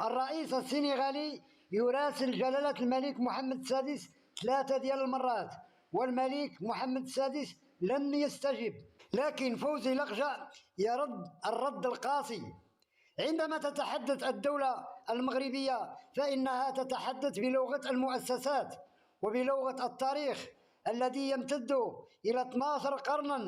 الرئيس السنغالي يراسل جلالة الملك محمد السادس 3 ديال المرات، والملك محمد السادس لم يستجب. لكن فوزي لقجع يرد الرد القاسي. عندما تتحدث الدولة المغربية فإنها تتحدث بلغة المؤسسات وبلغة التاريخ الذي يمتد إلى 12 قرنا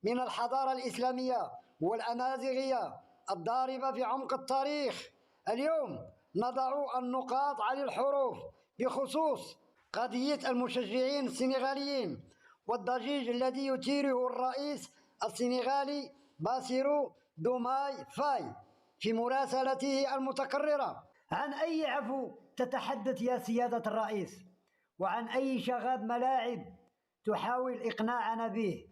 من الحضارة الإسلامية والأمازيغية الضاربة في عمق التاريخ. اليوم نضع النقاط على الحروف بخصوص قضية المشجعين السنغاليين والضجيج الذي يثيره الرئيس السنغالي باسيرو دوماي فاي في مراسلته المتكررة. عن أي عفو تتحدث يا سيادة الرئيس؟ وعن أي شغب ملاعب تحاول إقناعنا به؟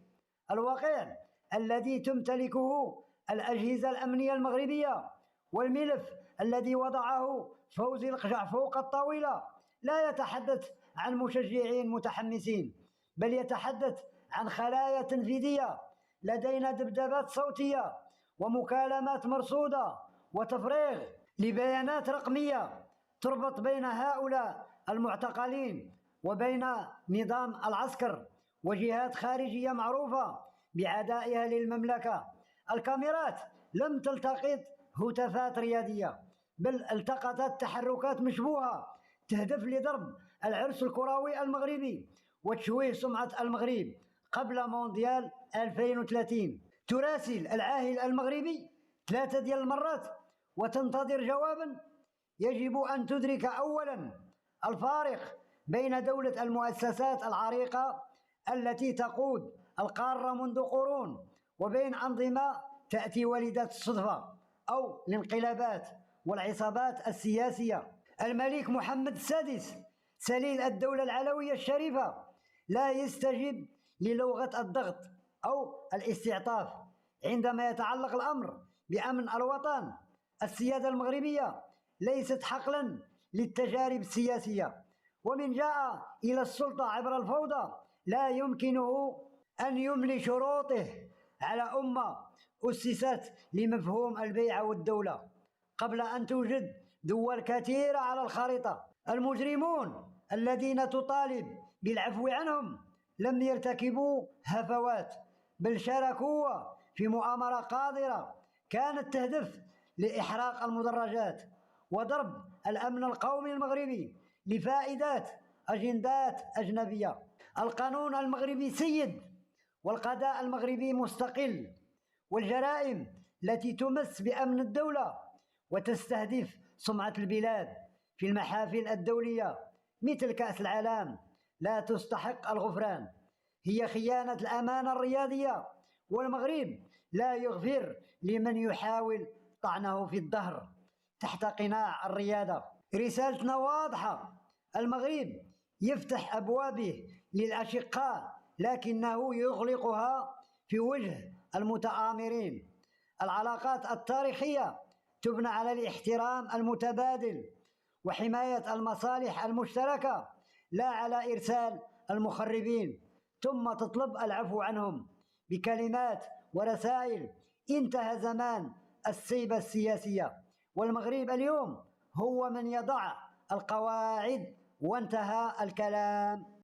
الواقع الذي تمتلكه الأجهزة الأمنية المغربية والملف الذي وضعه فوزي لقجع فوق الطاولة لا يتحدث عن مشجعين متحمسين، بل يتحدث عن خلايا تنفيذية. لدينا دبدبات صوتية ومكالمات مرصودة وتفريغ لبيانات رقمية تربط بين هؤلاء المعتقلين وبين نظام العسكر وجهات خارجية معروفة بعدائها للمملكة. الكاميرات لم تلتقط هتافات رياضية، بل التقطت تحركات مشبوهة تهدف لضرب العرس الكروي المغربي وتشويه سمعة المغرب قبل مونديال 2030. تراسل العاهل المغربي 3 ديال المرات وتنتظر جوابا. يجب أن تدرك أولا الفارق بين دولة المؤسسات العريقة التي تقود القارة منذ قرون وبين أنظمة تأتي وليدة الصدفة أو الانقلابات والعصابات السياسية. الملك محمد السادس سليل الدولة العلوية الشريفة لا يستجيب للغة الضغط أو الاستعطاف عندما يتعلق الأمر بأمن الوطن. السيادة المغربية ليست حقلا للتجارب السياسية، ومن جاء إلى السلطة عبر الفوضى لا يمكنه أن يملي شروطه على أمة أسست لمفهوم البيعة والدولة قبل أن توجد دول كثيرة على الخريطة. المجرمون الذين تطالب بالعفو عنهم لم يرتكبوا هفوات، بل شاركوا في مؤامرة قاذرة كانت تهدف لإحراق المدرجات وضرب الأمن القومي المغربي لفائدة أجندات أجنبية. القانون المغربي سيد والقضاء المغربي مستقل، والجرائم التي تمس بأمن الدولة وتستهدف سمعة البلاد في المحافل الدولية مثل كأس العالم لا تستحق الغفران. هي خيانة الأمانة الرياضية، والمغرب لا يغفر لمن يحاول طعنه في الظهر تحت قناع الرياضة. رسالتنا واضحة: المغرب يفتح أبوابه للأشقاء لكنه يغلقها في وجه المتآمرين. العلاقات التاريخية تبنى على الاحترام المتبادل وحماية المصالح المشتركة، لا على إرسال المخربين ثم تطلب العفو عنهم بكلمات ورسائل. انتهى زمان السيبة السياسية، والمغرب اليوم هو من يضع القواعد، وانتهى الكلام.